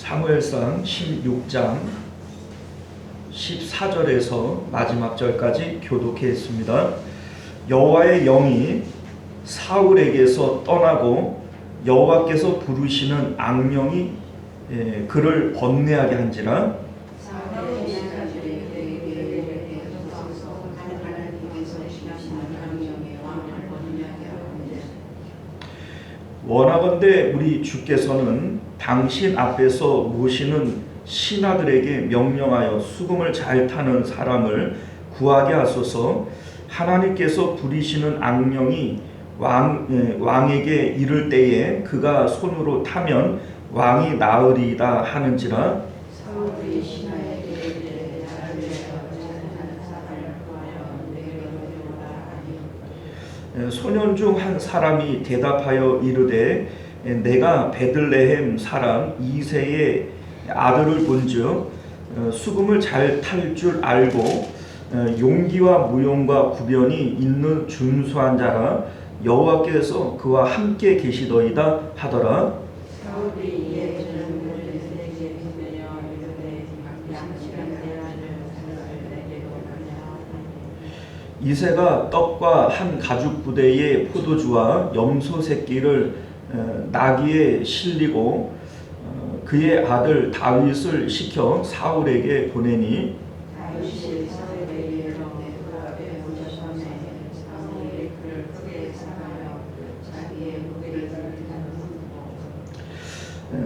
사무엘상 16장 14절에서 마지막 절까지 교독했습니다. 여호와의 영이 사울에게서 떠나고 여호와께서 부르시는 악령이 그를 번뇌하게 한지라. 원하건대 우리 주께서는 당신 앞에서 모시는 신하들에게 명령하여 수금을 잘 타는 사람을 구하게 하소서. 하나님께서 부리시는 악령이 왕에게 이를 때에 그가 손으로 타면 왕이 나으리이다 하는지라. 소년 중 한 사람이 대답하여 이르되 내가 베들레헴 사람 이새의 아들을 본즉 수금을 잘 탈 줄 알고 용기와 무용과 구변이 있는 준수한 자라. 여호와께서 그와 함께 계시더이다 하더라. 이새가 떡과 한 가죽 부대의 포도주와 염소 새끼를 나귀에 실리고 그의 아들 다윗을 시켜 사울에게 보내니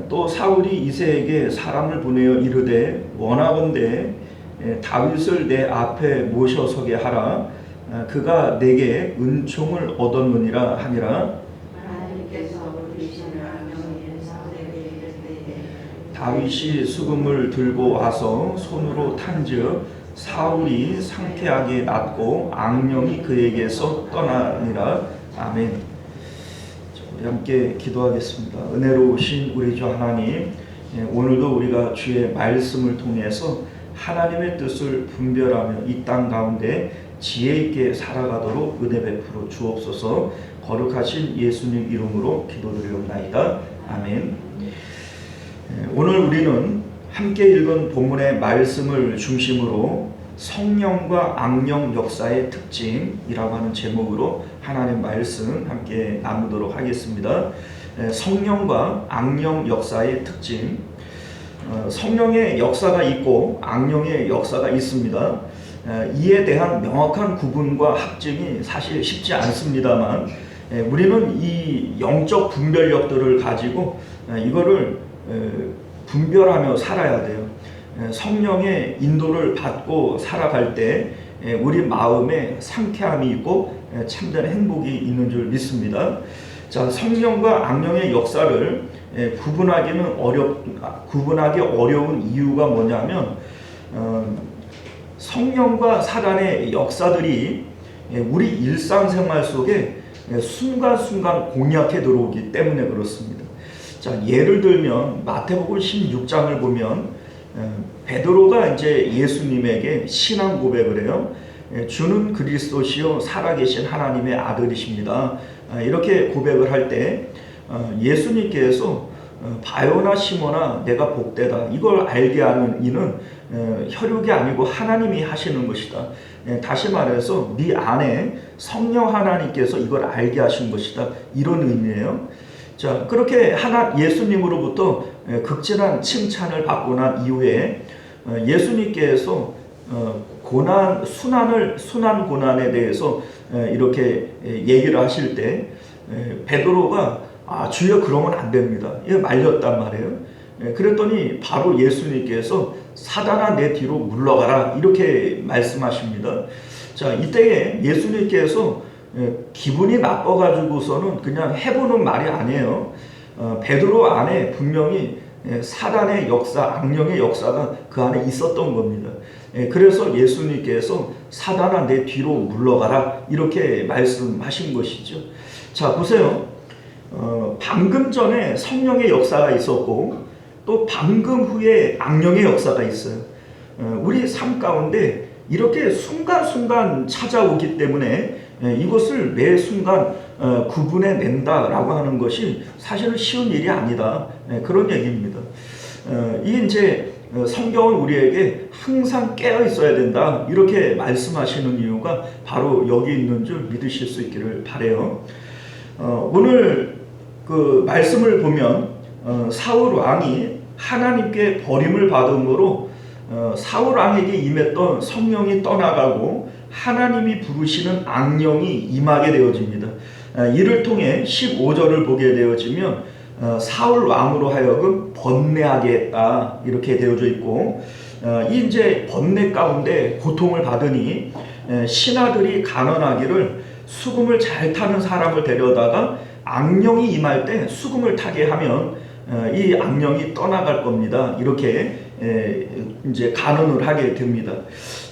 또 사울이 이새에게 사람을 보내어 이르되 원하건대 다윗을 내 앞에 모셔서게 하라. 그가 내게 은총을 얻었느니라 하니라. 다윗이 수금을 들고 와서 손으로 탄즉 사울이 상쾌하게 낫고 악령이 그에게서 떠나니라. 아멘. 우리 함께 기도하겠습니다. 은혜로우신 우리 주 하나님, 오늘도 우리가 주의 말씀을 통해서 하나님의 뜻을 분별하며 이 땅 가운데 지혜 있게 살아가도록 은혜 베풀어 주옵소서. 거룩하신 예수님 이름으로 기도드리옵나이다. 아멘. 오늘 우리는 함께 읽은 본문의 말씀을 중심으로 성령과 악령 역사의 특징이라고 하는 제목으로 하나님 말씀 함께 나누도록 하겠습니다. 성령과 악령 역사의 특징. 성령의 역사가 있고 악령의 역사가 있습니다. 이에 대한 명확한 구분과 합증이 사실 쉽지 않습니다만 우리는 이 영적 분별력들을 가지고 이거를 분별하며 살아야 돼요. 성령의 인도를 받고 살아갈 때 우리 마음에 상쾌함이 있고 참된 행복이 있는 줄 믿습니다. 자, 성령과 악령의 역사를 구분하기 어려운 이유가 뭐냐면 성령과 사단의 역사들이 우리 일상생활 속에 순간순간 공략해 들어오기 때문에 그렇습니다. 자, 예를 들면 마태복음 16장을 보면 베드로가 이제 예수님에게 신앙 고백을 해요. 주는 그리스도시요 살아계신 하나님의 아들이십니다. 이렇게 고백을 할 때 예수님께서 바요나 시몬아 내가 복되다 이걸 알게 하는 이는 혈육이 아니고 하나님이 하시는 것이다. 다시 말해서 네 안에 성령 하나님께서 이걸 알게 하신 것이다. 이런 의미예요. 자, 그렇게 예수님으로부터 극진한 칭찬을 받고 난 이후에 예수님께서 순한 고난에 대해서 이렇게 얘기를 하실 때 베드로가 주여 그러면 안 됩니다. 이거 말렸단 말이에요. 그랬더니 바로 예수님께서 사단아 내 뒤로 물러가라 이렇게 말씀하십니다. 자, 이때에 예수님께서 기분이 나빠가지고서는 그냥 해보는 말이 아니에요. 베드로 안에 분명히 사단의 역사, 악령의 역사가 그 안에 있었던 겁니다. 그래서 예수님께서 사단아 내 뒤로 물러가라 이렇게 말씀하신 것이죠. 자, 보세요. 방금 전에 성령의 역사가 있었고 또 방금 후에 악령의 역사가 있어요. 우리 삶 가운데 이렇게 순간순간 찾아오기 때문에 이것을 매 순간 구분해 낸다라고 하는 것이 사실은 쉬운 일이 아니다. 그런 얘기입니다. 이게 이제 성경은 우리에게 항상 깨어 있어야 된다 이렇게 말씀하시는 이유가 바로 여기 있는 줄 믿으실 수 있기를 바라요. 오늘 그 말씀을 보면 사울 왕이 하나님께 버림을 받음으로 사울 왕에게 임했던 성령이 떠나가고 하나님이 부르시는 악령이 임하게 되어집니다. 이를 통해 15절을 보게 되어지면 사울 왕으로 하여금 번뇌하게 했다 이렇게 되어져 있고, 이 이제 번뇌 가운데 고통을 받으니 신하들이 간언하기를 수금을 잘 타는 사람을 데려다가 악령이 임할 때 수금을 타게 하면 이 악령이 떠나갈 겁니다. 이렇게 이제 간언을 하게 됩니다.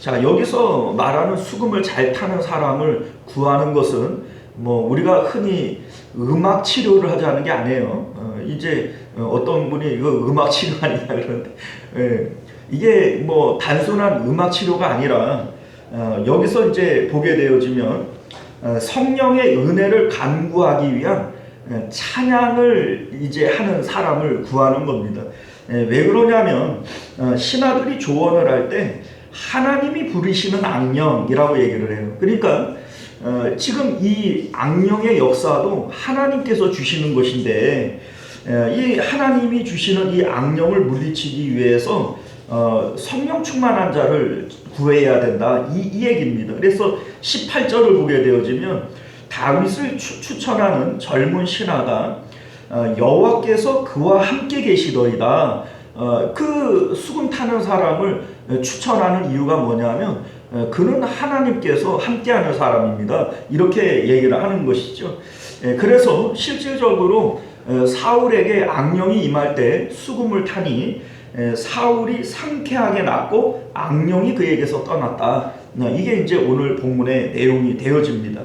자, 여기서 말하는 수금을 잘 타는 사람을 구하는 것은 뭐 우리가 흔히 음악 치료를 하자는 게 아니에요. 이제 어떤 분이 이거 음악 치료 아니냐 그러는데, 이게 뭐 단순한 음악 치료가 아니라 여기서 이제 보게 되어지면 성령의 은혜를 간구하기 위한 찬양을 이제 하는 사람을 구하는 겁니다. 왜 그러냐면 신하들이 조언을 할 때 하나님이 부르시는 악령이라고 얘기를 해요. 그러니까 지금 이 악령의 역사도 하나님께서 주시는 것인데, 이 하나님이 주시는 이 악령을 물리치기 위해서 성령 충만한 자를 구해야 된다 이 얘기입니다. 그래서 18절을 보게 되어지면 다윗을 추천하는 젊은 신하가 여호와께서 그와 함께 계시더이다. 그 수금 타는 사람을 추천하는 이유가 뭐냐면 그는 하나님께서 함께하는 사람입니다. 이렇게 얘기를 하는 것이죠. 그래서 실질적으로 사울에게 악령이 임할 때 수금을 타니 사울이 상쾌하게 낫고 악령이 그에게서 떠났다. 이게 이제 오늘 본문의 내용이 되어집니다.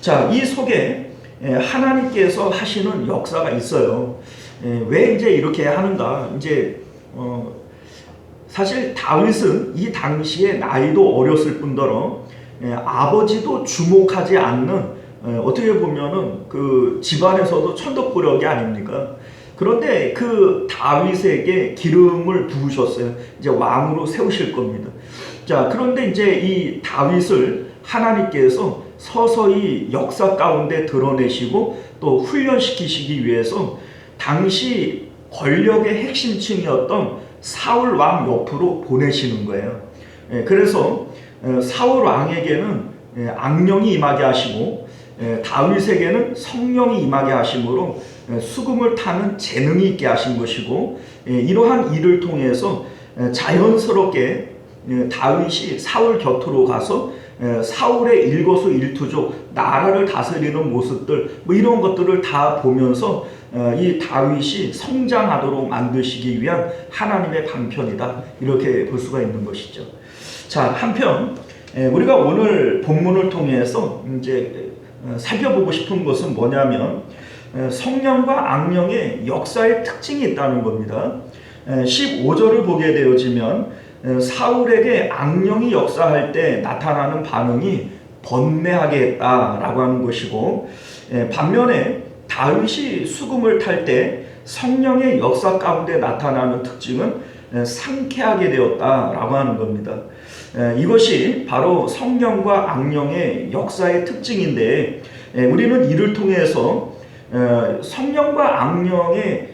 자, 이 속에 하나님께서 하시는 역사가 있어요. 왜 이제 이렇게 하는가? 이제 사실 다윗은 이 당시에 나이도 어렸을 뿐더러 아버지도 주목하지 않는, 어떻게 보면은 그 집안에서도 천덕꾸러기 아닙니까? 그런데 그 다윗에게 기름을 부으셨어요. 이제 왕으로 세우실 겁니다. 자, 그런데 이제 이 다윗을 하나님께서 서서히 역사 가운데 드러내시고 또 훈련시키시기 위해서 당시 권력의 핵심층이었던 사울 왕 옆으로 보내시는 거예요. 그래서 사울 왕에게는 악령이 임하게 하시고 다윗에게는 성령이 임하게 하심으로 수금을 타는 재능이 있게 하신 것이고, 이러한 일을 통해서 자연스럽게 다윗이 사울 곁으로 가서 사울의 일거수일투족 나라를 다스리는 모습들 뭐 이런 것들을 다 보면서 이 다윗이 성장하도록 만드시기 위한 하나님의 방편이다 이렇게 볼 수가 있는 것이죠. 자, 한편 우리가 오늘 본문을 통해서 이제 살펴보고 싶은 것은 뭐냐면 성령과 악령의 역사의 특징이 있다는 겁니다. 15절을 보게 되어지면 사울에게 악령이 역사할 때 나타나는 반응이 번뇌하게 했다라고 하는 것이고, 반면에 다윗이 수금을 탈 때 성령의 역사 가운데 나타나는 특징은 상쾌하게 되었다라고 하는 겁니다. 이것이 바로 성령과 악령의 역사의 특징인데, 우리는 이를 통해서 성령과 악령의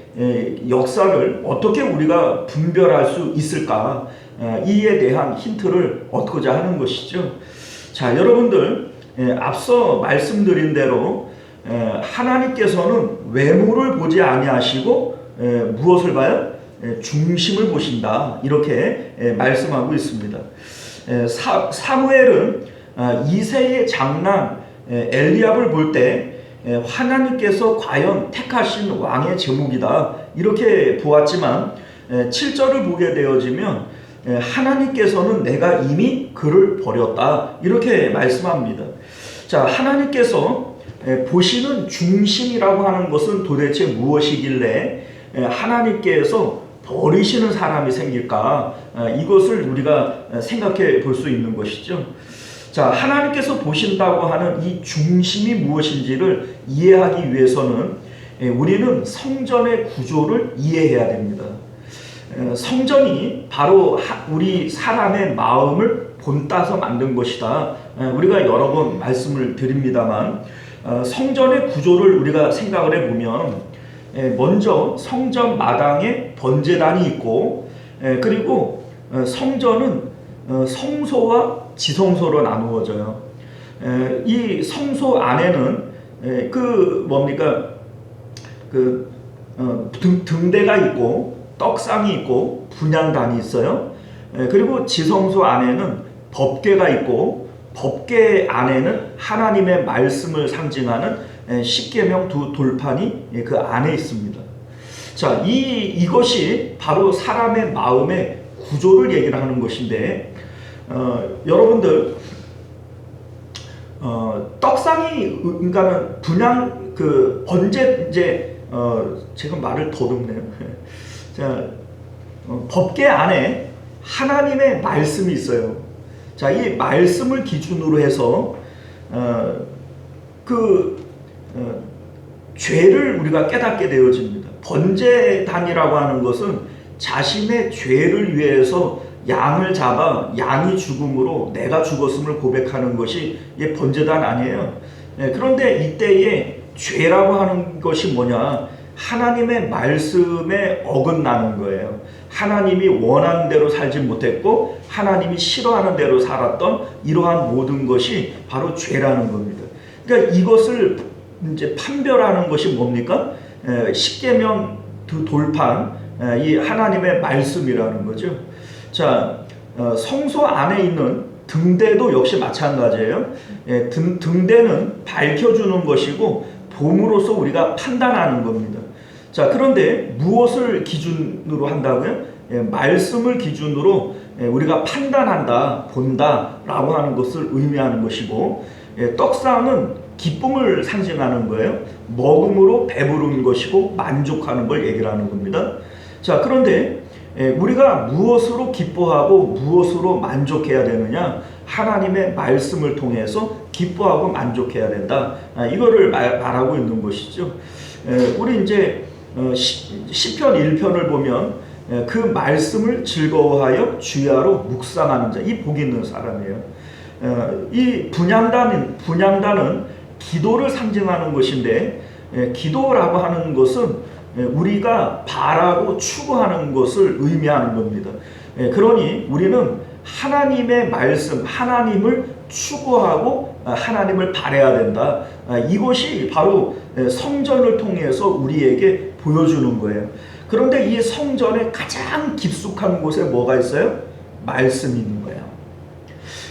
역사를 어떻게 우리가 분별할 수 있을까, 이에 대한 힌트를 얻고자 하는 것이죠. 자, 여러분들 앞서 말씀드린 대로 하나님께서는 외모를 보지 아니하시고 무엇을 봐요? 중심을 보신다 이렇게 말씀하고 있습니다. 사무엘은 이새의 장남 엘리압을 볼 때 하나님께서 과연 택하신 왕의 제목이다 이렇게 보았지만 7절을 보게 되어지면 하나님께서는 내가 이미 그를 버렸다 이렇게 말씀합니다. 자, 하나님께서 보시는 중심이라고 하는 것은 도대체 무엇이길래 하나님께서 버리시는 사람이 생길까? 이것을 우리가 생각해 볼 수 있는 것이죠. 자, 하나님께서 보신다고 하는 이 중심이 무엇인지를 이해하기 위해서는 우리는 성전의 구조를 이해해야 됩니다. 성전이 바로 우리 사람의 마음을 본따서 만든 것이다. 우리가 여러 번 말씀을 드립니다만 성전의 구조를 우리가 생각을 해보면 먼저 성전 마당에 번제단이 있고 그리고 성전은 성소와 지성소로 나누어져요. 이 성소 안에는 그 뭡니까 그 등대가 있고 떡상이 있고 분향단이 있어요. 그리고 지성소 안에는 법궤가 있고 법궤 안에는 하나님의 말씀을 상징하는 십계명 두 돌판이 그 안에 있습니다. 자, 이것이 바로 사람의 마음의 구조를 얘기를 하는 것인데, 여러분들 떡상이 그러니까는 분향 그 번제 이제 제가 말을 더듬네요. 자, 법궤 안에 하나님의 말씀이 있어요. 자, 이 말씀을 기준으로 해서 죄를 우리가 깨닫게 되어집니다. 번제단이라고 하는 것은 자신의 죄를 위해서 양을 잡아 양이 죽음으로 내가 죽었음을 고백하는 것이 번제단 아니에요. 그런데 이때에 죄라고 하는 것이 뭐냐? 하나님의 말씀에 어긋나는 거예요. 하나님이 원하는 대로 살지 못했고 하나님이 싫어하는 대로 살았던 이러한 모든 것이 바로 죄라는 겁니다. 그러니까 이것을 이제 판별하는 것이 뭡니까? 십계명 두 돌판, 이 하나님의 말씀이라는 거죠. 자, 성소 안에 있는 등대도 역시 마찬가지예요. 등대는 밝혀주는 것이고 봄으로써 우리가 판단하는 겁니다. 자, 그런데 무엇을 기준으로 한다고요? 말씀을 기준으로 우리가 판단한다, 본다라고 하는 것을 의미하는 것이고, 떡상은 기쁨을 상징하는 거예요. 먹음으로 배부른 것이고 만족하는 걸 얘기를 하는 겁니다. 자, 그런데 우리가 무엇으로 기뻐하고 무엇으로 만족해야 되느냐? 하나님의 말씀을 통해서 기뻐하고 만족해야 된다. 이거를 말하고 있는 것이죠. 우리 이제 시편 1편을 보면 그 말씀을 즐거워하여 주야로 묵상하는 자, 이 복이 있는 사람이에요. 이 분향단은 기도를 상징하는 것인데, 기도라고 하는 것은 우리가 바라고 추구하는 것을 의미하는 겁니다. 그러니 우리는 하나님의 말씀, 하나님을 추구하고 하나님을 바라야 된다. 이것이 바로 성전을 통해서 우리에게 보여주는 거예요. 그런데 이 성전의 가장 깊숙한 곳에 뭐가 있어요? 말씀이 있는 거예요.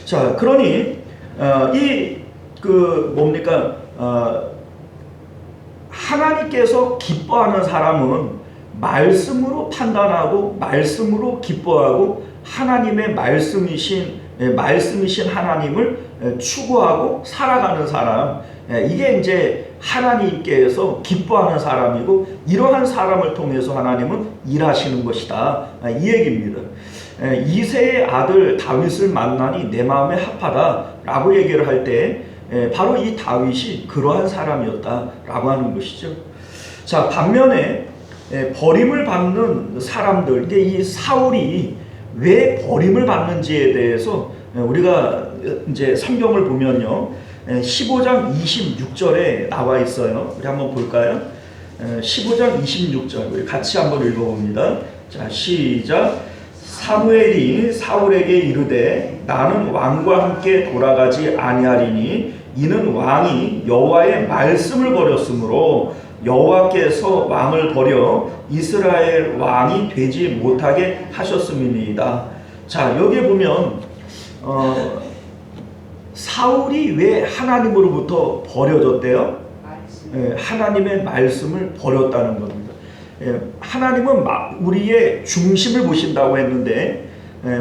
자, 그러니 하나님께서 기뻐하는 사람은 말씀으로 판단하고 말씀으로 기뻐하고 하나님의 말씀이신 하나님을 추구하고 살아가는 사람, 이게 이제 하나님께서 기뻐하는 사람이고 이러한 사람을 통해서 하나님은 일하시는 것이다, 이 얘기입니다. 이새의 아들 다윗을 만나니 내 마음에 합하다라고 얘기를 할 때 바로 이 다윗이 그러한 사람이었다라고 하는 것이죠. 자, 반면에 버림을 받는 사람들, 이게 이 사울이 왜 버림을 받는지에 대해서 우리가 이제 성경을 보면요, 15장 26절에 나와 있어요. 우리 한번 볼까요? 15장 26절 우리 같이 한번 읽어봅니다. 자, 시작. 사무엘이 사울에게 이르되 나는 왕과 함께 돌아가지 아니하리니 이는 왕이 여호와의 말씀을 버렸으므로 여호와께서 왕을 버려 이스라엘 왕이 되지 못하게 하셨음이니이다. 자, 여기에 보면 사울이 왜 하나님으로부터 버려졌대요? 하나님의 말씀을 버렸다는 겁니다. 하나님은 우리의 중심을 보신다고 했는데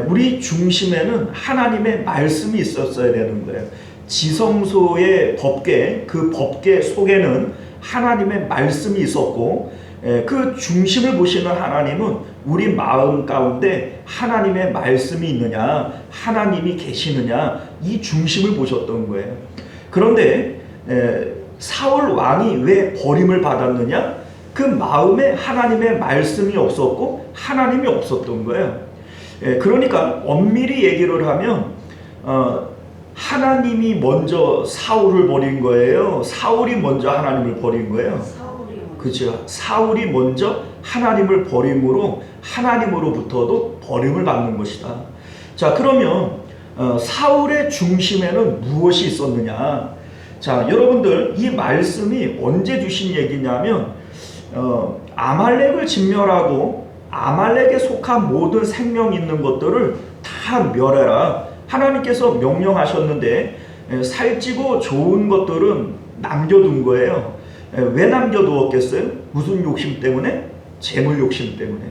우리 중심에는 하나님의 말씀이 있었어야 되는 거예요. 지성소의 법궤, 그 법궤 속에는 하나님의 말씀이 있었고 그 중심을 보시는 하나님은 우리 마음 가운데 하나님의 말씀이 있느냐, 하나님이 계시느냐, 이 중심을 보셨던 거예요. 그런데 사울 왕이 왜 버림을 받았느냐? 그 마음에 하나님의 말씀이 없었고 하나님이 없었던 거예요. 그러니까 엄밀히 얘기를 하면 하나님이 먼저 사울을 버린 거예요? 사울이 먼저 하나님을 버린 거예요? 그죠? 사울이 먼저 하나님을 버림으로 하나님으로부터도 버림을 받는 것이다. 자, 그러면 사울의 중심에는 무엇이 있었느냐? 자, 여러분들 이 말씀이 언제 주신 얘기냐면 아말렉을 진멸하고 아말렉에 속한 모든 생명 있는 것들을 다 멸해라. 하나님께서 명령하셨는데 살찌고 좋은 것들은 남겨둔 거예요. 왜 남겨두었겠어요? 무슨 욕심 때문에? 재물 욕심 때문에.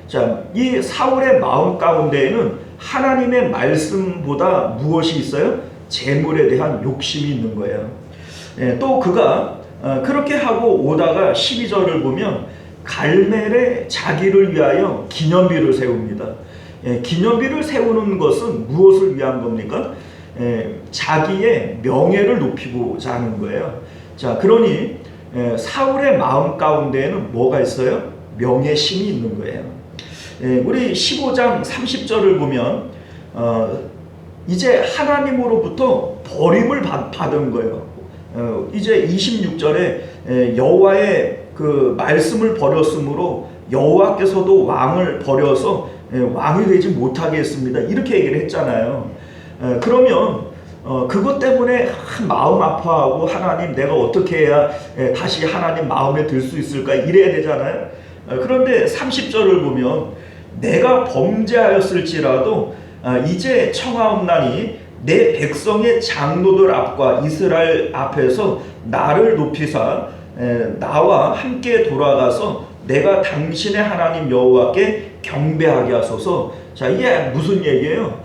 자, 이 사울의 마음 가운데에는 하나님의 말씀보다 무엇이 있어요? 재물에 대한 욕심이 있는 거예요. 또 그가 그렇게 하고 오다가 12절을 보면 갈멜에 자기를 위하여 기념비를 세웁니다. 기념비를 세우는 것은 무엇을 위한 겁니까? 자기의 명예를 높이고자 하는 거예요. 자, 그러니 사울의 마음 가운데에는 뭐가 있어요? 명예심이 있는 거예요. 우리 15장 30절을 보면 이제 하나님으로부터 버림을 받은 거예요. 이제 26절에 여호와의 그 말씀을 버렸으므로 여호와께서도 왕을 버려서 왕이 되지 못하게 했습니다. 이렇게 얘기를 했잖아요. 그러면 그것 때문에 마음 아파하고 하나님 내가 어떻게 해야 다시 하나님 마음에 들 수 있을까 이래야 되잖아요. 그런데 30절을 보면 내가 범죄하였을지라도 이제 청하옵나니 내 백성의 장로들 앞과 이스라엘 앞에서 나를 높이사 나와 함께 돌아가서 내가 당신의 하나님 여호와께 경배하게 하소서. 자, 이게 무슨 얘기예요?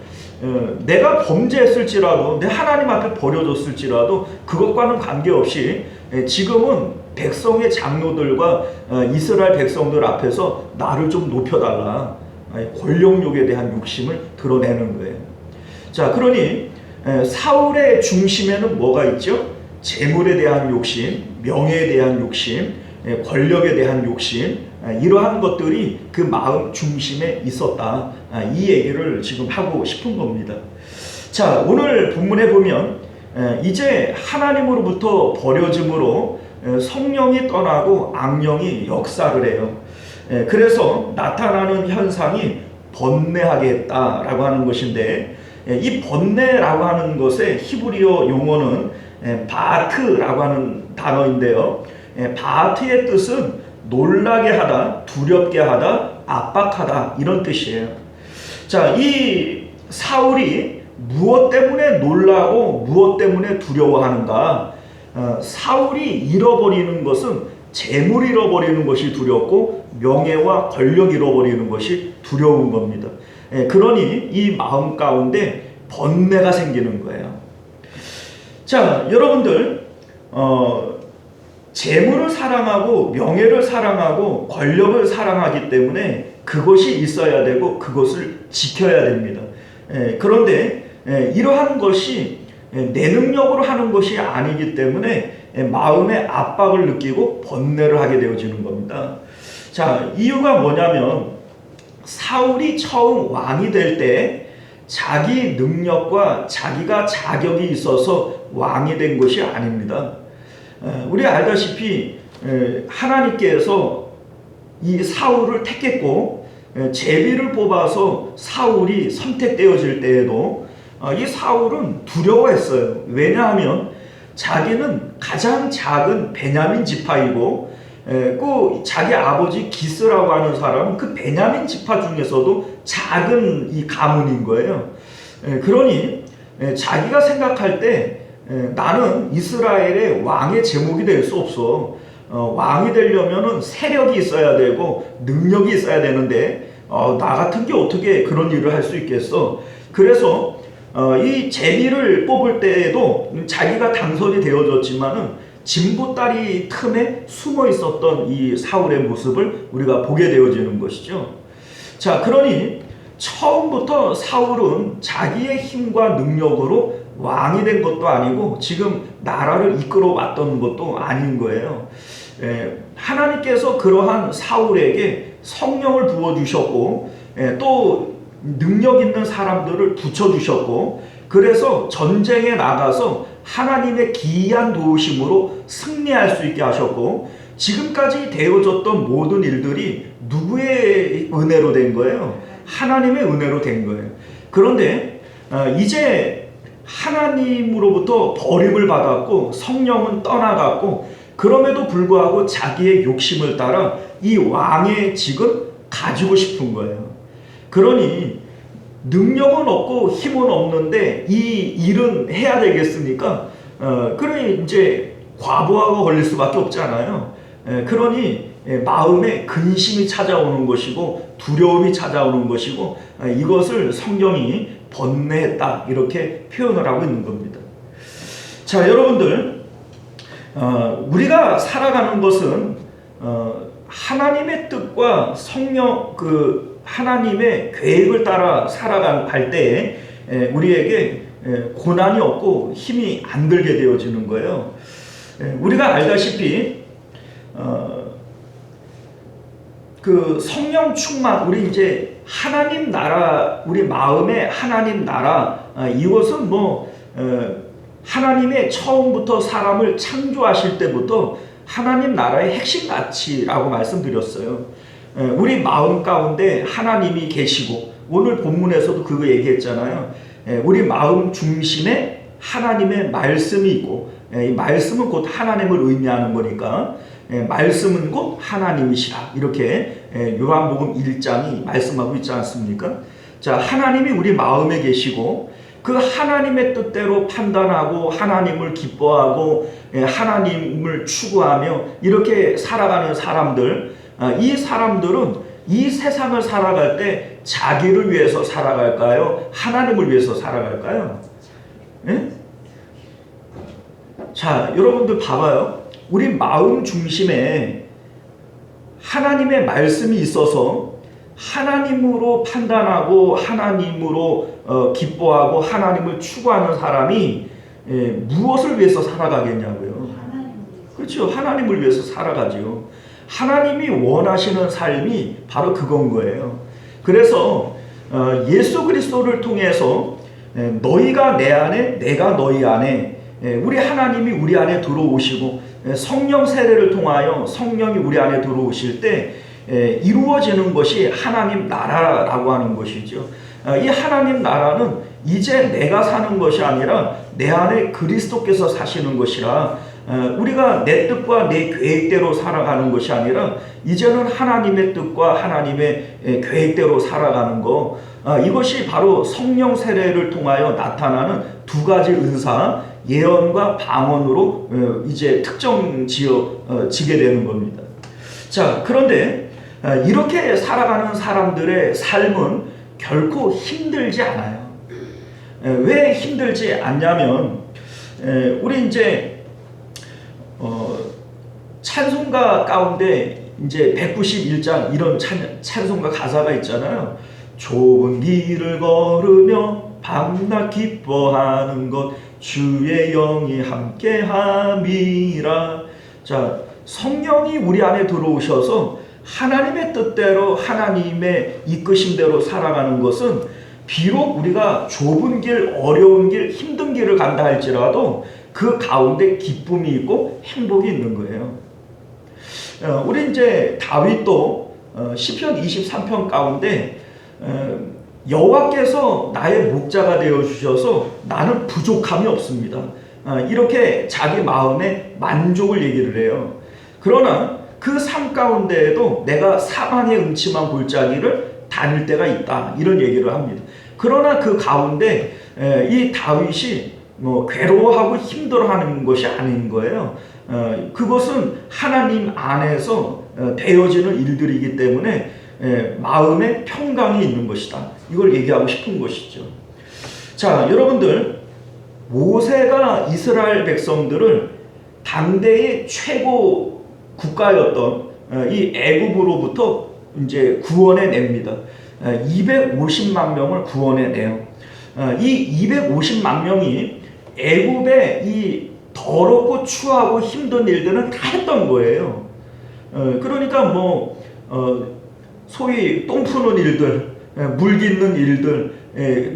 내가 범죄했을지라도 내 하나님 앞에 버려졌을지라도 그것과는 관계없이 지금은 백성의 장로들과 이스라엘 백성들 앞에서 나를 좀 높여달라. 권력욕에 대한 욕심을 드러내는 거예요. 자, 그러니 사울의 중심에는 뭐가 있죠? 재물에 대한 욕심, 명예에 대한 욕심, 권력에 대한 욕심, 이러한 것들이 그 마음 중심에 있었다. 이 얘기를 지금 하고 싶은 겁니다. 자, 오늘 본문에 보면 이제 하나님으로부터 버려짐으로 성령이 떠나고 악령이 역사를 해요. 그래서 나타나는 현상이 번뇌하게 했다라고 하는 것인데, 이 번뇌라고 하는 것의 히브리어 용어는 바트라고 하는 단어인데요. 바트의 뜻은 놀라게 하다, 두렵게 하다, 압박하다 이런 뜻이에요. 자, 이 사울이 무엇 때문에 놀라고 무엇 때문에 두려워하는가? 사울이 잃어버리는 것은 재물 잃어버리는 것이 두렵고 명예와 권력 잃어버리는 것이 두려운 겁니다. 그러니 이 마음 가운데 번뇌가 생기는 거예요. 자, 여러분들 재물을 사랑하고 명예를 사랑하고 권력을 사랑하기 때문에 그것이 있어야 되고 그것을 지켜야 됩니다. 그런데 이러한 것이 내 능력으로 하는 것이 아니기 때문에 마음의 압박을 느끼고 번뇌를 하게 되어지는 겁니다. 자, 이유가 뭐냐면 사울이 처음 왕이 될 때 자기 능력과 자기가 자격이 있어서 왕이 된 것이 아닙니다. 우리 알다시피 하나님께서 이 사울을 택했고 제비를 뽑아서 사울이 선택되어질 때에도 이 사울은 두려워했어요. 왜냐하면 자기는 가장 작은 베냐민 지파이고 그 자기 아버지 기스라고 하는 사람은 그 베냐민 지파 중에서도 작은 이 가문인 거예요. 그러니 자기가 생각할 때 나는 이스라엘의 왕의 제목이 될 수 없어. 왕이 되려면은 세력이 있어야 되고 능력이 있어야 되는데 나 같은 게 어떻게 그런 일을 할 수 있겠어. 그래서 이 제비를 뽑을 때에도 자기가 당선이 되어졌지만은 진보다리 틈에 숨어 있었던 이 사울의 모습을 우리가 보게 되어지는 것이죠. 자, 그러니 처음부터 사울은 자기의 힘과 능력으로 왕이 된 것도 아니고 지금 나라를 이끌어 왔던 것도 아닌 거예요. 하나님께서 그러한 사울에게 성령을 부어주셨고 또 능력 있는 사람들을 붙여주셨고 그래서 전쟁에 나가서 하나님의 기이한 도우심으로 승리할 수 있게 하셨고 지금까지 되어졌던 모든 일들이 누구의 은혜로 된 거예요? 하나님의 은혜로 된 거예요. 그런데 이제 하나님으로부터 버림을 받았고 성령은 떠나갔고 그럼에도 불구하고 자기의 욕심을 따라 이 왕의 직을 가지고 싶은 거예요. 그러니 능력은 없고 힘은 없는데 이 일은 해야 되겠으니까 그러니 이제 과부하가 걸릴 수밖에 없잖아요. 그러니 마음에 근심이 찾아오는 것이고 두려움이 찾아오는 것이고 이것을 성경이 번뇌했다 이렇게 표현을 하고 있는 겁니다. 자, 여러분들 우리가 살아가는 것은 하나님의 뜻과 성령 하나님의 계획을 따라 살아갈 때에 우리에게 고난이 없고 힘이 안 들게 되어지는 거예요. 우리가 알다시피 그 성령 충만 우리 이제 하나님 나라 우리 마음의 하나님 나라 이것은 하나님의 처음부터 사람을 창조하실 때부터 하나님 나라의 핵심 가치라고 말씀드렸어요. 우리 마음 가운데 하나님이 계시고 오늘 본문에서도 그거 얘기했잖아요. 우리 마음 중심에 하나님의 말씀이 있고 이 말씀은 곧 하나님을 의미하는 거니까 말씀은 곧 하나님이시라 이렇게 요한복음 1장이 말씀하고 있지 않습니까? 자, 하나님이 우리 마음에 계시고 그 하나님의 뜻대로 판단하고 하나님을 기뻐하고 하나님을 추구하며 이렇게 살아가는 사람들 이 사람들은 이 세상을 살아갈 때 자기를 위해서 살아갈까요? 하나님을 위해서 살아갈까요? 예? 자, 여러분들 봐봐요. 우리 마음 중심에 하나님의 말씀이 있어서 하나님으로 판단하고 하나님으로 기뻐하고 하나님을 추구하는 사람이 무엇을 위해서 살아가겠냐고요. 그렇죠. 하나님을 위해서 살아가죠. 하나님이 원하시는 삶이 바로 그건 거예요. 그래서 예수 그리스도를 통해서 너희가 내 안에 내가 너희 안에 우리 하나님이 우리 안에 들어오시고 성령 세례를 통하여 성령이 우리 안에 들어오실 때 이루어지는 것이 하나님 나라라고 하는 것이죠. 이 하나님 나라는 이제 내가 사는 것이 아니라 내 안에 그리스도께서 사시는 것이라 우리가 내 뜻과 내 계획대로 살아가는 것이 아니라 이제는 하나님의 뜻과 하나님의 계획대로 살아가는 것 이것이 바로 성령 세례를 통하여 나타나는 두 가지 은사 예언과 방언으로 이제 특정 지게 되는 겁니다. 자, 그런데 이렇게 살아가는 사람들의 삶은 결코 힘들지 않아요. 왜 힘들지 않냐면 우리 이제 찬송가 가운데 이제 191장 이런 찬송가 가사가 있잖아요. 좁은 길을 걸으며 밤낮 기뻐하는 것 주의 영이 함께함이라. 자, 성령이 우리 안에 들어오셔서 하나님의 뜻대로 하나님의 이끄심대로 살아가는 것은 비록 우리가 좁은 길, 어려운 길, 힘든 길을 간다 할지라도 그 가운데 기쁨이 있고 행복이 있는 거예요. 우리 이제 다윗도 시편 23편 가운데 여호와께서 나의 목자가 되어 주셔서 나는 부족함이 없습니다. 이렇게 자기 마음에 만족을 얘기를 해요. 그러나 그 삶 가운데에도 내가 사망의 음침한 골짜기를 다닐 때가 있다 이런 얘기를 합니다. 그러나 그 가운데 이 다윗이 괴로워하고 힘들어하는 것이 아닌 거예요. 그것은 하나님 안에서 되어지는 일들이기 때문에 마음에 평강이 있는 것이다. 이걸 얘기하고 싶은 것이죠. 자, 여러분들 모세가 이스라엘 백성들을 당대의 최고 국가였던 이 애굽으로부터 이제 구원해 냅니다. 250만 명을 구원해 내요. 이 250만 명이 애굽의 이 더럽고 추하고 힘든 일들은 다 했던 거예요. 그러니까 소위 똥 푸는 일들, 물 깃는 일들,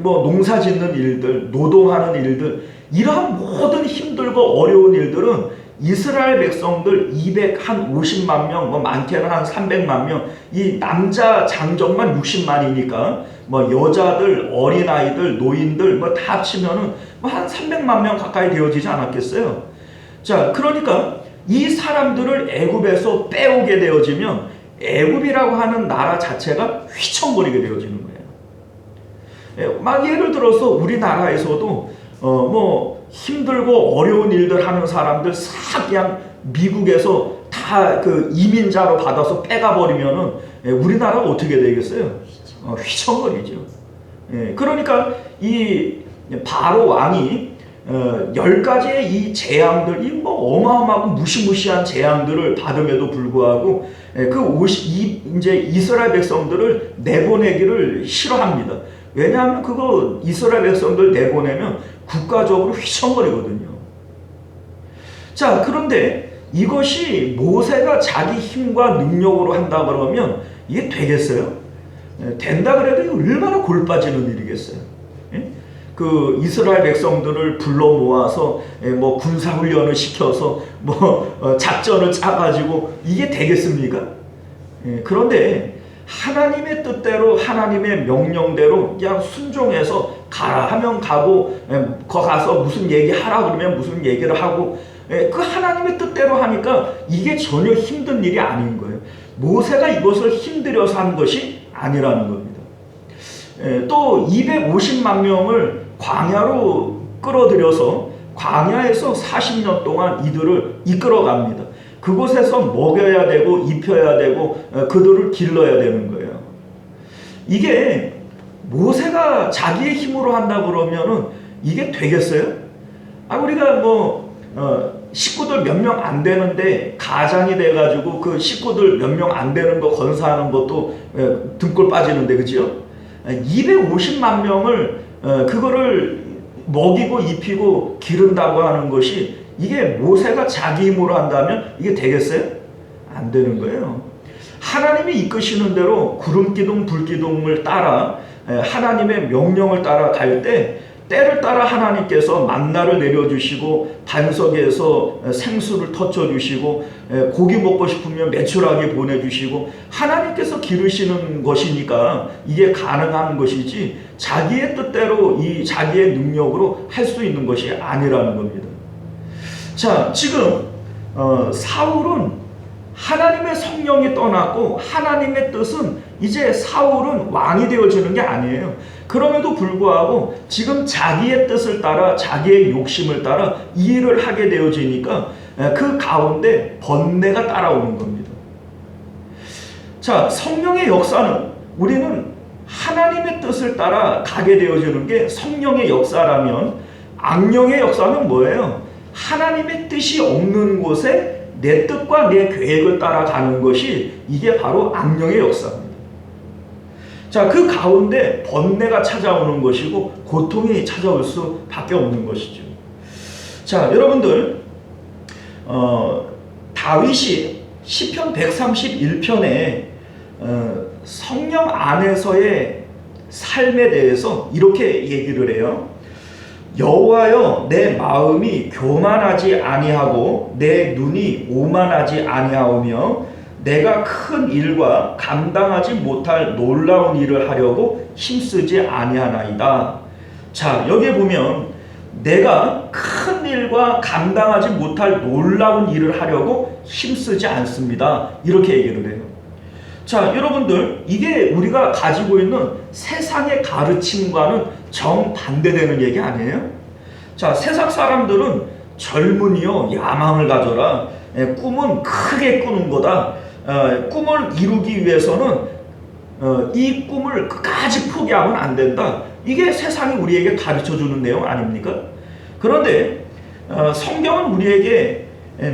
농사 짓는 일들, 노동하는 일들, 이러한 모든 힘들고 어려운 일들은 이스라엘 백성들 250만 명, 많게는 한 300만 명, 이 남자 장정만 60만이니까 여자들, 어린아이들, 노인들 다 합치면은 한 300만 명 가까이 되어지지 않았겠어요? 자, 그러니까 이 사람들을 애굽에서 빼오게 되어지면 애굽이라고 하는 나라 자체가 휘청거리게 되어지는 거예요. 막 예를 들어서 우리나라에서도 힘들고 어려운 일들 하는 사람들 싹 그냥 미국에서 다 그 이민자로 받아서 빼가버리면은 우리나라가 어떻게 되겠어요? 휘청거리죠. 그러니까 이 바로 왕이 10가지의 이 재앙들, 어마어마하고 무시무시한 재앙들을 받음에도 불구하고 이제 이스라엘 백성들을 내보내기를 싫어합니다. 왜냐하면 그거 이스라엘 백성들 내보내면 국가적으로 휘청거리거든요. 자, 그런데 이것이 모세가 자기 힘과 능력으로 한다 그러면 이게 되겠어요? 된다 그래도 이거 얼마나 골 빠지는 일이겠어요? 그 이스라엘 백성들을 불러 모아서 군사훈련을 시켜서 작전을 짜가지고 이게 되겠습니까? 그런데 하나님의 뜻대로 하나님의 명령대로 그냥 순종해서 가라 하면 가고 가서 무슨 얘기하라 그러면 무슨 얘기를 하고 그 하나님의 뜻대로 하니까 이게 전혀 힘든 일이 아닌 거예요. 모세가 이것을 힘들여서 한 것이 아니라는 겁니다. 또 250만 명을 광야로 끌어들여서 광야에서 40년 동안 이들을 이끌어갑니다. 그곳에서 먹여야 되고 입혀야 되고 그들을 길러야 되는 거예요. 이게 모세가 자기의 힘으로 한다 그러면은 이게 되겠어요? 우리가 식구들 몇 명 안 되는데 가장이 돼가지고 그 식구들 몇 명 안 되는 거 건사하는 것도 등골 빠지는데, 그죠? 250만 명을 그거를 먹이고 입히고 기른다고 하는 것이 이게 모세가 자기 힘으로 한다면 이게 되겠어요? 안 되는 거예요. 하나님이 이끄시는 대로 구름기둥 불기둥을 따라 하나님의 명령을 따라 갈 때 때를 따라 하나님께서 만나를 내려주시고 반석에서 생수를 터쳐주시고 고기 먹고 싶으면 메추라기 보내주시고 하나님께서 기르시는 것이니까 이게 가능한 것이지 자기의 뜻대로 이 자기의 능력으로 할 수 있는 것이 아니라는 겁니다. 자, 지금 사울은 하나님의 성령이 떠났고 하나님의 뜻은 이제 사울은 왕이 되어지는 게 아니에요. 그럼에도 불구하고 지금 자기의 뜻을 따라 자기의 욕심을 따라 이 일을 하게 되어지니까 그 가운데 번뇌가 따라오는 겁니다. 자, 성령의 역사는 우리는 하나님의 뜻을 따라 가게 되어지는 게 성령의 역사라면 악령의 역사는 뭐예요? 하나님의 뜻이 없는 곳에 내 뜻과 내 계획을 따라가는 것이 이게 바로 악령의 역사입니다. 자, 그 가운데 번뇌가 찾아오는 것이고 고통이 찾아올 수밖에 없는 것이죠. 자, 여러분들 다윗이 시편 131편에 성령 안에서의 삶에 대해서 이렇게 얘기를 해요. 여호와여, 내 마음이 교만하지 아니하고 내 눈이 오만하지 아니하오며 내가 큰 일과 감당하지 못할 놀라운 일을 하려고 힘쓰지 아니하나이다. 자, 여기에 보면 내가 큰 일과 감당하지 못할 놀라운 일을 하려고 힘쓰지 않습니다. 이렇게 얘기를 해요. 자, 여러분들, 이게 우리가 가지고 있는 세상의 가르침과는 정반대되는 얘기 아니에요? 자, 세상 사람들은 젊은이요, 야망을 가져라. 꿈은 크게 꾸는 거다. 꿈을 이루기 위해서는 이 꿈을 끝까지 포기하면 안 된다. 이게 세상이 우리에게 가르쳐주는 내용 아닙니까? 그런데 성경은 우리에게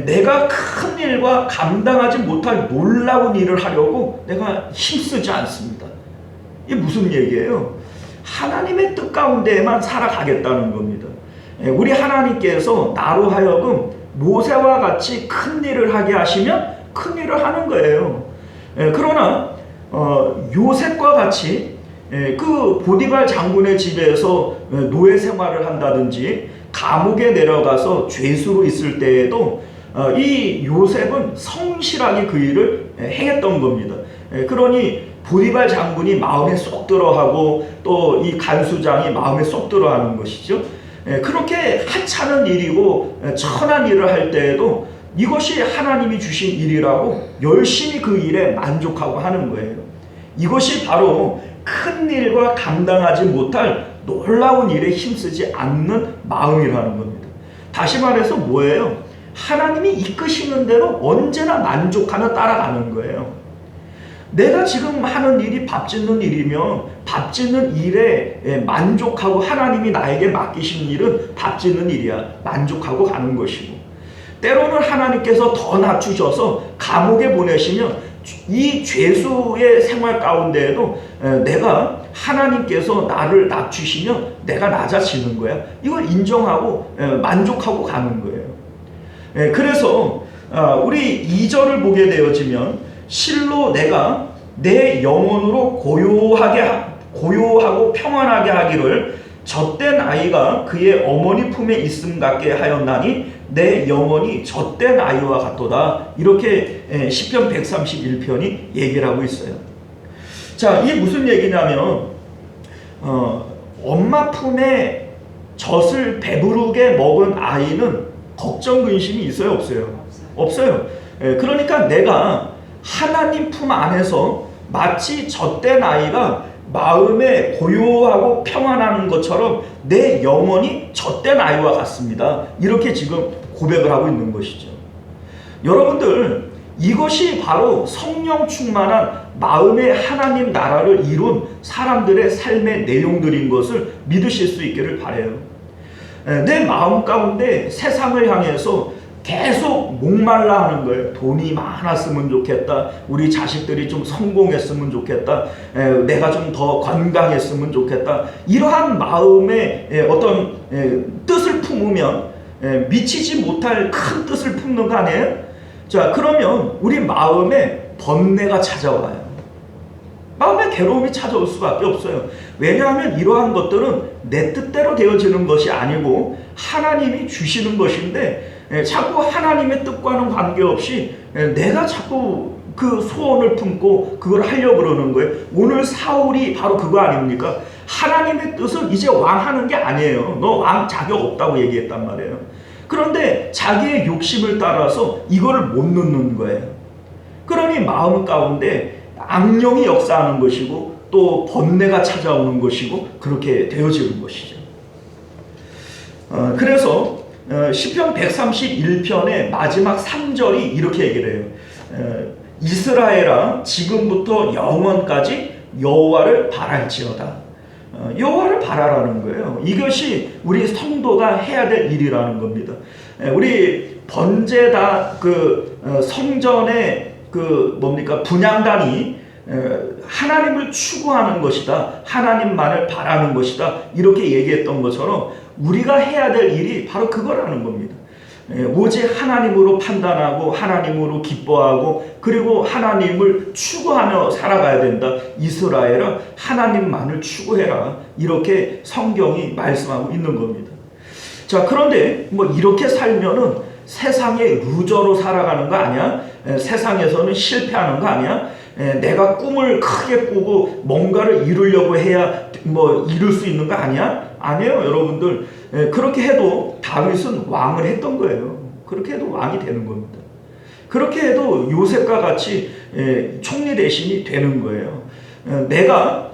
내가 큰 일과 감당하지 못할 놀라운 일을 하려고 내가 힘쓰지 않습니다. 이게 무슨 얘기예요? 하나님의 뜻 가운데에만 살아가겠다는 겁니다. 우리 하나님께서 나로 하여금 모세와 같이 큰 일을 하게 하시면 큰 일을 하는 거예요. 그러나 요셉과 같이 그 보디발 장군의 집에서 노예 생활을 한다든지 감옥에 내려가서 죄수로 있을 때에도 이 요셉은 성실하게 그 일을 행했던 겁니다. 그러니 보디발 장군이 마음에 쏙 들어하고 또 이 간수장이 마음에 쏙 들어하는 것이죠. 그렇게 하찮은 일이고 천한 일을 할 때에도 이것이 하나님이 주신 일이라고 열심히 그 일에 만족하고 하는 거예요. 이것이 바로 큰 일과 감당하지 못할 놀라운 일에 힘쓰지 않는 마음이라는 겁니다. 다시 말해서 뭐예요? 하나님이 이끄시는 대로 언제나 만족하며 따라가는 거예요. 내가 지금 하는 일이 밥 짓는 일이면 밥 짓는 일에 만족하고 하나님이 나에게 맡기신 일은 밥 짓는 일이야. 만족하고 가는 것이고, 때로는 하나님께서 더 낮추셔서 감옥에 보내시면 이 죄수의 생활 가운데에도 내가 하나님께서 나를 낮추시면 내가 낮아지는 거야. 이걸 인정하고 만족하고 가는 거예요. 그래서 우리 2절을 보게 되어지면 실로 내가 내 영혼으로 고요하고 평안하게 하기를 젖된 아이가 그의 어머니 품에 있음 같게 하였나니 내 영혼이 젖된 아이와 같도다. 이렇게 시편 131편이 얘기를 하고 있어요. 자, 이게 무슨 얘기냐면 엄마 품에 젖을 배부르게 먹은 아이는 걱정 근심이 있어요, 없어요? 없어요. 그러니까 내가 하나님 품 안에서 마치 젖된 아이가 마음에 고요하고 평안한 것처럼 내 영혼이 젖된 아이와 같습니다. 이렇게 지금 고백을 하고 있는 것이죠. 여러분들, 이것이 바로 성령 충만한 마음의 하나님 나라를 이룬 사람들의 삶의 내용들인 것을 믿으실 수 있기를 바라요. 내 마음 가운데 세상을 향해서 계속 목말라 하는 거예요. 돈이 많았으면 좋겠다. 우리 자식들이 좀 성공했으면 좋겠다. 내가 좀 더 건강했으면 좋겠다. 이러한 마음의 어떤 뜻을 품으면 미치지 못할 큰 뜻을 품는 거 아니에요? 자, 그러면 우리 마음에 번뇌가 찾아와요. 마음에 괴로움이 찾아올 수밖에 없어요. 왜냐하면 이러한 것들은 내 뜻대로 되어지는 것이 아니고 하나님이 주시는 것인데 자꾸 하나님의 뜻과는 관계없이 내가 자꾸 그 소원을 품고 그걸 하려고 그러는 거예요. 오늘 사울이 바로 그거 아닙니까? 하나님의 뜻은 이제 왕하는 게 아니에요. 너 왕 자격 없다고 얘기했단 말이에요. 그런데 자기의 욕심을 따라서 이거를 못 넣는 거예요. 그러니 마음 가운데 악령이 역사하는 것이고 또 번뇌가 찾아오는 것이고 그렇게 되어지는 것이죠. 그래서 시편 131편의 마지막 3절이 이렇게 얘기를 해요. 이스라엘아, 지금부터 영원까지 여호와를 바랄지어다. 여호와를 바라라는 거예요. 이것이 우리 성도가 해야 될 일이라는 겁니다. 우리 번제다 성전의 분향단이 하나님을 추구하는 것이다. 하나님만을 바라는 것이다. 이렇게 얘기했던 것처럼 우리가 해야 될 일이 바로 그거라는 겁니다. 오직 하나님으로 판단하고 하나님으로 기뻐하고 그리고 하나님을 추구하며 살아가야 된다. 이스라엘아, 하나님만을 추구해라. 이렇게 성경이 말씀하고 있는 겁니다. 자, 그런데 이렇게 살면은 세상의 루저로 살아가는 거 아니야? 세상에서는 실패하는 거 아니야? 내가 꿈을 크게 꾸고 뭔가를 이루려고 해야 이룰 수 있는 거 아니야? 아니에요, 여러분들. 그렇게 해도 다윗은 왕을 했던 거예요. 그렇게 해도 왕이 되는 겁니다. 그렇게 해도 요셉과 같이 총리 대신이 되는 거예요. 내가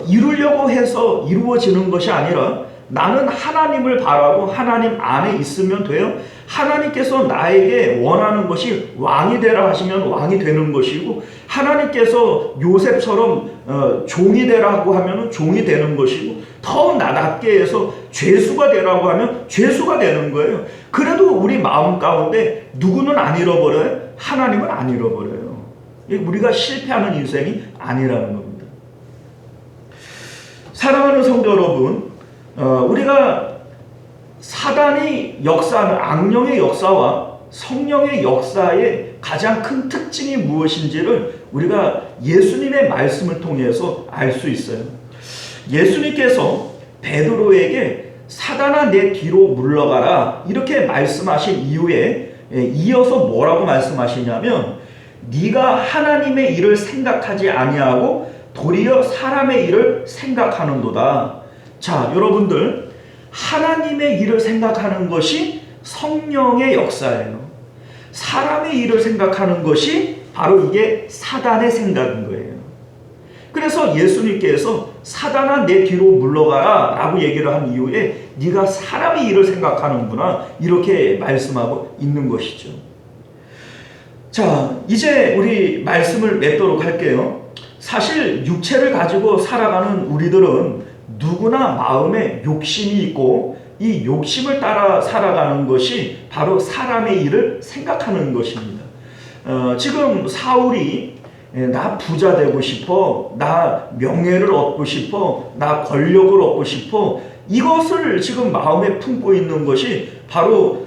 이루려고 해서 이루어지는 것이 아니라 나는 하나님을 바라고 하나님 안에 있으면 돼요. 하나님께서 나에게 원하는 것이 왕이 되라 하시면 왕이 되는 것이고 하나님께서 요셉처럼 종이 되라고 하면 종이 되는 것이고 더 나답게 해서 죄수가 되라고 하면 죄수가 되는 거예요. 그래도 우리 마음 가운데 누구는 안 잃어버려요? 하나님은 안 잃어버려요. 우리가 실패하는 인생이 아니라는 겁니다. 사랑하는 성도 여러분, 우리가 사단이 역사하는 악령의 역사와 성령의 역사의 가장 큰 특징이 무엇인지를 우리가 예수님의 말씀을 통해서 알 수 있어요. 예수님께서 베드로에게 사단아 내 뒤로 물러가라 이렇게 말씀하신 이후에 이어서 뭐라고 말씀하시냐면 네가 하나님의 일을 생각하지 아니하고 도리어 사람의 일을 생각하는도다. 자, 여러분들, 하나님의 일을 생각하는 것이 성령의 역사예요. 사람의 일을 생각하는 것이 바로 이게 사단의 생각인 거예요. 그래서 예수님께서 사단아 내 뒤로 물러가라 라고 얘기를 한 이후에 네가 사람의 일을 생각하는구나 이렇게 말씀하고 있는 것이죠. 자, 이제 우리 말씀을 맺도록 할게요. 사실 육체를 가지고 살아가는 우리들은 누구나 마음에 욕심이 있고 이 욕심을 따라 살아가는 것이 바로 사람의 일을 생각하는 것입니다. 지금 사울이 나 부자 되고 싶어, 나 명예를 얻고 싶어, 나 권력을 얻고 싶어, 이것을 지금 마음에 품고 있는 것이 바로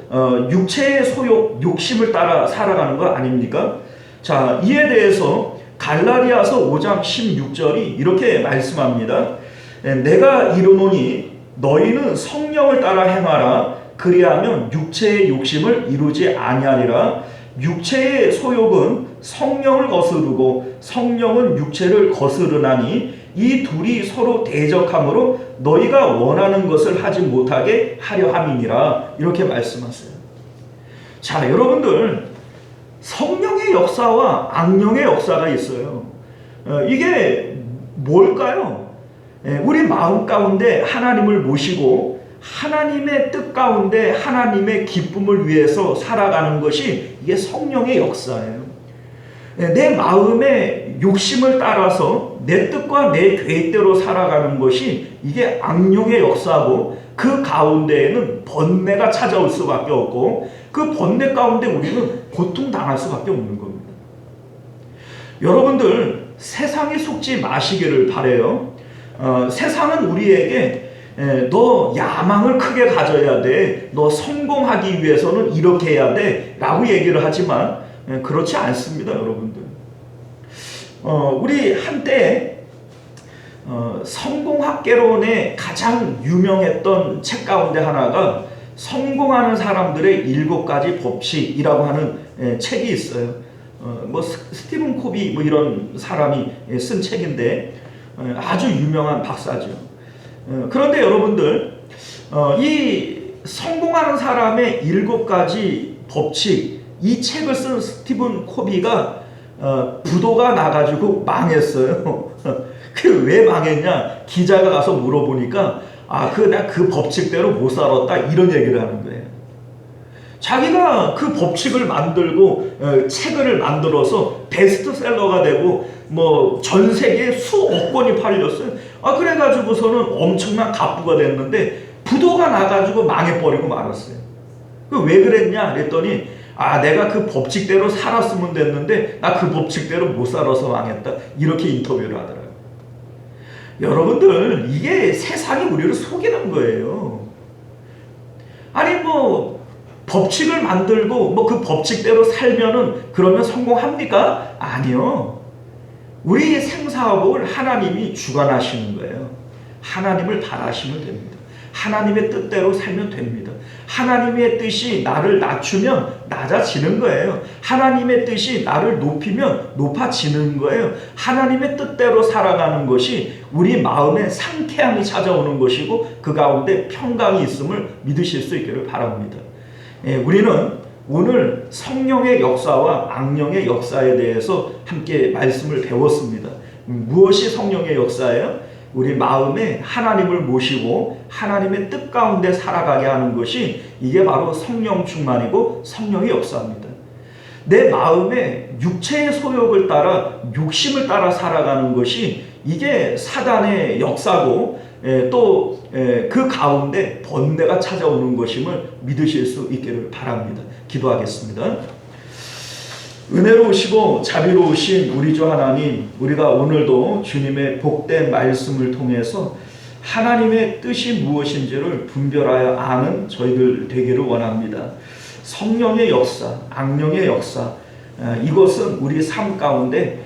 육체의 소욕, 욕심을 따라 살아가는 거 아닙니까? 자, 이에 대해서 갈라디아서 5장 16절이 이렇게 말씀합니다. 내가 이르노니 너희는 성령을 따라 행하라. 그리하면 육체의 욕심을 이루지 아니하리라. 육체의 소욕은 성령을 거스르고 성령은 육체를 거스르나니 이 둘이 서로 대적함으로 너희가 원하는 것을 하지 못하게 하려 함이니라. 이렇게 말씀하세요. 자, 여러분들, 성령의 역사와 악령의 역사가 있어요. 이게 뭘까요? 우리 마음 가운데 하나님을 모시고 하나님의 뜻 가운데 하나님의 기쁨을 위해서 살아가는 것이 이게 성령의 역사예요. 내 마음의 욕심을 따라서 내 뜻과 내 계획대로 살아가는 것이 이게 악령의 역사고 그 가운데에는 번뇌가 찾아올 수밖에 없고 그 번뇌 가운데 우리는 고통당할 수밖에 없는 겁니다. 여러분들, 세상에 속지 마시기를 바라요. 세상은 우리에게 너 야망을 크게 가져야 돼, 너 성공하기 위해서는 이렇게 해야 돼 라고 얘기를 하지만 그렇지 않습니다. 여러분들, 우리 한때 성공학개론의 가장 유명했던 책 가운데 하나가 성공하는 사람들의 7가지 법칙이라고 하는 책이 있어요. 뭐 스티븐 코비 뭐 이런 사람이 쓴 책인데 아주 유명한 박사죠. 그런데 여러분들, 이 성공하는 사람의 7가지 법칙, 이 책을 쓴 스티븐 코비가 부도가 나가지고 망했어요. 그 왜 망했냐? 기자가 가서 물어보니까 나 그 법칙대로 못 살았다 이런 얘기를 하는 거예요. 자기가 그 법칙을 만들고 책을 만들어서 베스트셀러가 되고 뭐 전 세계에 수억 권이 팔렸어요. 그래가지고서는 엄청난 갑부가 됐는데 부도가 나가지고 망해버리고 말았어요. 왜 그랬냐 그랬더니 내가 그 법칙대로 살았으면 됐는데 나 그 법칙대로 못 살아서 망했다 이렇게 인터뷰를 하더라고요. 여러분들, 이게 세상이 우리를 속이는 거예요. 아니 뭐 법칙을 만들고 뭐 그 법칙대로 살면은 그러면 성공합니까? 아니요. 우리의 생사업을 하나님이 주관하시는 거예요. 하나님을 바라시면 됩니다. 하나님의 뜻대로 살면 됩니다. 하나님의 뜻이 나를 낮추면 낮아지는 거예요. 하나님의 뜻이 나를 높이면 높아지는 거예요. 하나님의 뜻대로 살아가는 것이 우리 마음에 상쾌함이 찾아오는 것이고 그 가운데 평강이 있음을 믿으실 수 있기를 바랍니다. 우리는 오늘 성령의 역사와 악령의 역사에 대해서 함께 말씀을 배웠습니다. 무엇이 성령의 역사예요? 우리 마음에 하나님을 모시고 하나님의 뜻 가운데 살아가게 하는 것이 이게 바로 성령 충만이고 성령의 역사입니다. 내 마음에 육체의 소욕을 따라 욕심을 따라 살아가는 것이 이게 사단의 역사고 또 그 가운데 번뇌가 찾아오는 것임을 믿으실 수 있기를 바랍니다. 기도하겠습니다. 은혜로우시고 자비로우신 우리 주 하나님, 우리가 오늘도 주님의 복된 말씀을 통해서 하나님의 뜻이 무엇인지를 분별하여 아는 저희들 되기를 원합니다. 성령의 역사, 악령의 역사, 이것은 우리 삶 가운데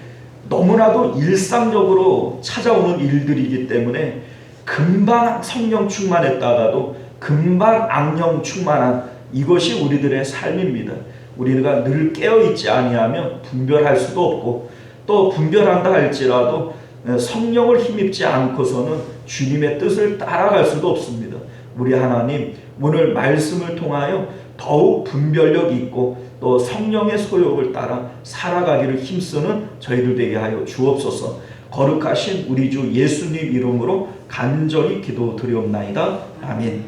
너무나도 일상적으로 찾아오는 일들이기 때문에 금방 성령 충만했다가도 금방 악령 충만한 이것이 우리들의 삶입니다. 우리가 늘 깨어있지 아니하면 분별할 수도 없고, 또 분별한다 할지라도 성령을 힘입지 않고서는 주님의 뜻을 따라갈 수도 없습니다. 우리 하나님, 오늘 말씀을 통하여 더욱 분별력 있고 또 성령의 소욕을 따라 살아가기를 힘쓰는 저희들 되게 하여 주옵소서. 거룩하신 우리 주 예수님 이름으로 간절히 기도드리옵나이다. 아멘.